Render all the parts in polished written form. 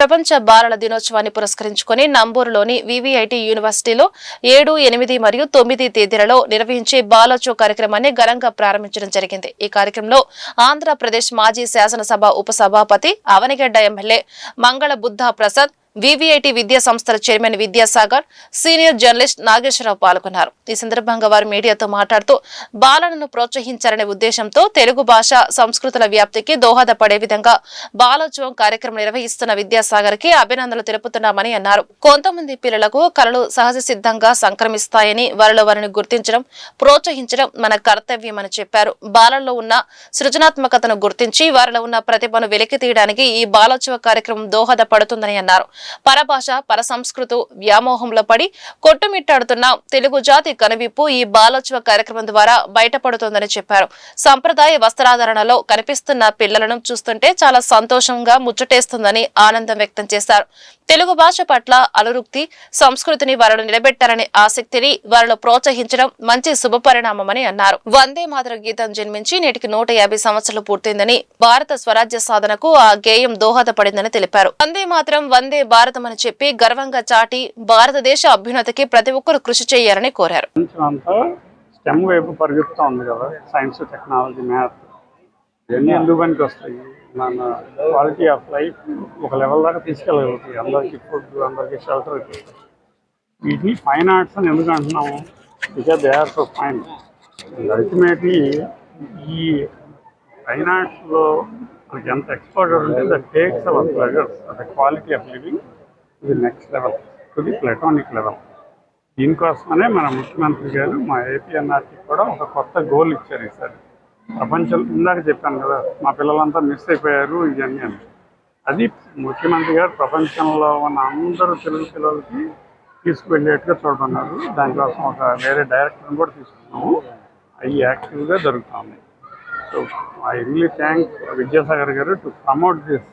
ప్రపంచ బాలల దినోత్సవాన్ని పురస్కరించుకుని నంబూరులోని వివిఐటి యూనివర్సిటీలో 7, 8 మరియు 9 తేదీలలో నిర్వహించే బాలోత్సవ కార్యక్రమాన్ని ఘనంగా ప్రారంభించడం జరిగింది. ఈ కార్యక్రమంలో ఆంధ్రప్రదేశ్ మాజీ శాసనసభ ఉపసభాపతి అవనిగడ్డ ఎమ్మెల్యే మంగళ బుద్ధ ప్రసాద్, వివిఐటి విద్యా సంస్థల chairman Vidyasagar, senior journalist Nageswara Rao పాల్గొన్నారు. ఈ సందర్భంగా వారు మీడియాతో మాట్లాడుతూ బాలలను ప్రోత్సహించాలనే ఉద్దేశంతో తెలుగు భాష సంస్కృతుల వ్యాప్తికి దోహదపడే విధంగా బాలోత్సవం కార్యక్రమం నిర్వహిస్తున్న విద్యాసాగర్ కి అభినందనలు తెలుపుతున్నామని అన్నారు. కొంతమంది పిల్లలకు కళలు సహజ సిద్ధంగా సంక్రమిస్తాయని వారిని గుర్తించడం, ప్రోత్సహించడం మన కర్తవ్యమని చెప్పారు. బాలల్లో ఉన్న సృజనాత్మకతను గుర్తించి వారిలో ఉన్న ప్రతిభను వెలికి తీయడానికి ఈ బాలోత్సవ కార్యక్రమం దోహదపడుతుందని అన్నారు. పరభాష, పర సంస్కృతి వ్యామోహంలో పడి కొట్టుమిట్టాడుతున్న తెలుగు జాతి కనువిప్పు ఈ బాలోత్సవ కార్యక్రమం ద్వారా బయటపడుతుందని చెప్పారు. సంప్రదాయ వస్త్రాధారణలో కనిపిస్తున్న పిల్లలను చూస్తుంటే చాలా సంతోషంగా ముచ్చటేస్తుందని ఆనందం వ్యక్తం చేశారు. తెలుగు భాష పట్ల అనురక్తి, సంస్కృతిని వారిలో నిలబెట్టాలనే ఆసక్తిని వారిలో ప్రోత్సహించడం మంచి శుభపరిణామమని అన్నారు. వందే మాతరం గీతం జన్మించి నేటికి 150 సంవత్సరాలు పూర్తయిందని, భారత స్వరాజ్య సాధనకు ఆ గేయం దోహదపడిందని తెలిపారు. వందే మాతరం, వందే భారతం అని చెప్పి గర్వంగా చాటి భారతదేశ అభ్యున్నతికి ప్రతి ఒక్కరూ కృషి చేయాలని కోరారు. స్టెమ్ వైపు పరిగెత్తుతా ఉంది కదా, సైన్స్, టెక్నాలజీ, మ్యాథ్స్ ఇవన్నీ ఎందుకు పనికి వస్తాయి? మన క్వాలిటీ ఆఫ్ లైఫ్ ఒక లెవెల్ దాకా తీసుకెళ్ళగలుగుతాయి. అందరికీ ఫుడ్, అందరికీ షెల్టర్. వీటిని ఫైన్ ఆర్ట్స్ అని ఎందుకు అంటున్నాము? Because they are so fine. Ultimately ఈ ఫైన్ ఆర్ట్స్లో మనకి ఎంత ఎక్స్పోజర్ ఉంటే that takes our pleasure, the quality of living ఇది next level, to the platonic level. దీనికోసమనే మన ముఖ్యమంత్రి గారు మా ఏపీఎన్ఆర్కి కూడా ఒక కొత్త గోల్ ఇచ్చారు ఈసారి. ప్రపంచం, ఇందాక చెప్పాను కదా, మా పిల్లలంతా మిస్ అయిపోయారు ఇవన్నీ అని. అది ముఖ్యమంత్రి గారు ప్రపంచంలో ఉన్న అందరూ తెలుగు పిల్లలకి తీసుకువెళ్ళేట్టుగా చూడన్నారు. దానికోసం ఒక వేరే డైరెక్టర్ని కూడా తీసుకున్నాము. అవి యాక్టివ్గా జరుగుతుంది. So I really thank Vidyasagar గారు టు ప్రమోట్ దిస్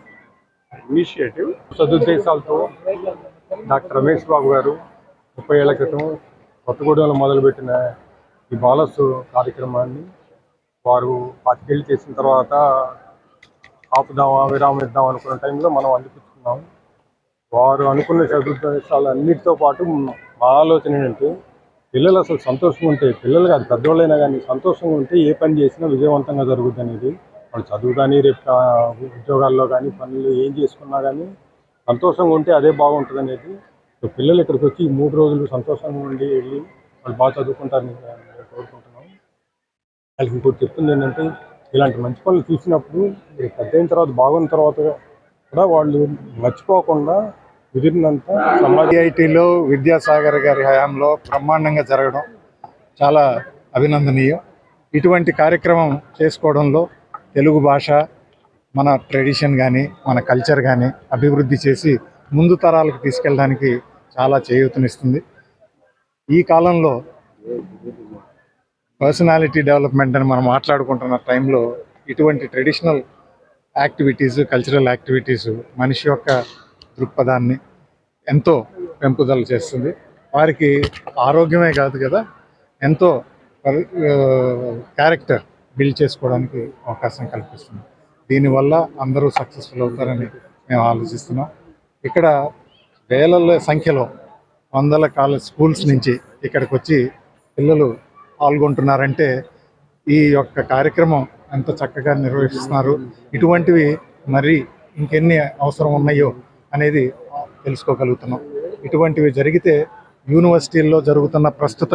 ఇనిషియేటివ్. సదుద్దేశాలతో డాక్టర్ రమేష్ బాబు గారు 30 ఏళ్ల క్రితం కొత్తగూడెంలో మొదలుపెట్టిన ఈ బాలోత్సవ కార్యక్రమాన్ని వారు 25 ఏళ్ళు చేసిన తర్వాత ఆపుదామా, విరామం ఇద్దాం అనుకున్న టైంలో మనం అందిపుచ్చుకున్నాం. వారు అనుకున్న సదుద్దేశాలు అన్నిటితో పాటు మా ఆలోచన ఏంటంటే, పిల్లలు అసలు సంతోషంగా ఉంటే, పిల్లలు కాదు పెద్దవాళ్ళైనా కానీ సంతోషంగా ఉంటే ఏ పని చేసినా విజయవంతంగా జరుగుతుంది అనేది. వాళ్ళు చదువు కానీ, రేపు ఉద్యోగాల్లో కానీ, పనులు ఏం చేసుకున్నా కానీ సంతోషంగా ఉంటే అదే బాగుంటుంది అనేది. సో పిల్లలు ఇక్కడికి వచ్చి 3 రోజులు సంతోషంగా ఉండి వెళ్ళి వాళ్ళు బాగా చదువుకుంటారని కోరుకుంటున్నాం. వాళ్ళకి ఇంకోటి చెప్తుంది ఏంటంటే, ఇలాంటి మంచి పనులు చూసినప్పుడు పెద్ద అయిన తర్వాత, బాగున్న తర్వాత కూడా వాళ్ళు మర్చిపోకుండా కుదిరినంత ఐఐటిలో విద్యాసాగర్ గారి హయాంలో బ్రహ్మాండంగా జరగడం చాలా అభినందనీయం. ఇటువంటి కార్యక్రమం చేసుకోవడంలో తెలుగు భాష, మన ట్రెడిషన్ కానీ, మన కల్చర్ కానీ అభివృద్ధి చేసి ముందు తరాలకు తీసుకెళ్ళడానికి చాలా చేయూతనిస్తుంది. ఈ కాలంలో పర్సనాలిటీ డెవలప్మెంట్ అని మనం మాట్లాడుకుంటున్న టైంలో ఇటువంటి ట్రెడిషనల్ యాక్టివిటీస్, కల్చరల్ యాక్టివిటీస్ మనిషి యొక్క దృక్పథాన్ని ఎంతో పెంపుదల చేస్తుంది. వారికి ఆరోగ్యమే కాదు కదా, ఎంతో క్యారెక్టర్ బిల్డ్ చేసుకోవడానికి అవకాశం కల్పిస్తుంది. దీనివల్ల అందరూ సక్సెస్ఫుల్ అవుతారని మేము ఆలోచిస్తున్నాం. ఇక్కడ వేల సంఖ్యలో వందల స్కూల్స్ నుంచి ఇక్కడికి వచ్చి పిల్లలు పాల్గొంటున్నారంటే ఈ యొక్క కార్యక్రమం ఎంత చక్కగా నిర్వహిస్తున్నారు. ఇటువంటివి మరి ఇంకెన్ని అవసరం ఉన్నాయో అనేది తెలుసుకోగలుగుతున్నాం. ఇటువంటివి జరిగితే యూనివర్సిటీల్లో జరుగుతున్న ప్రస్తుత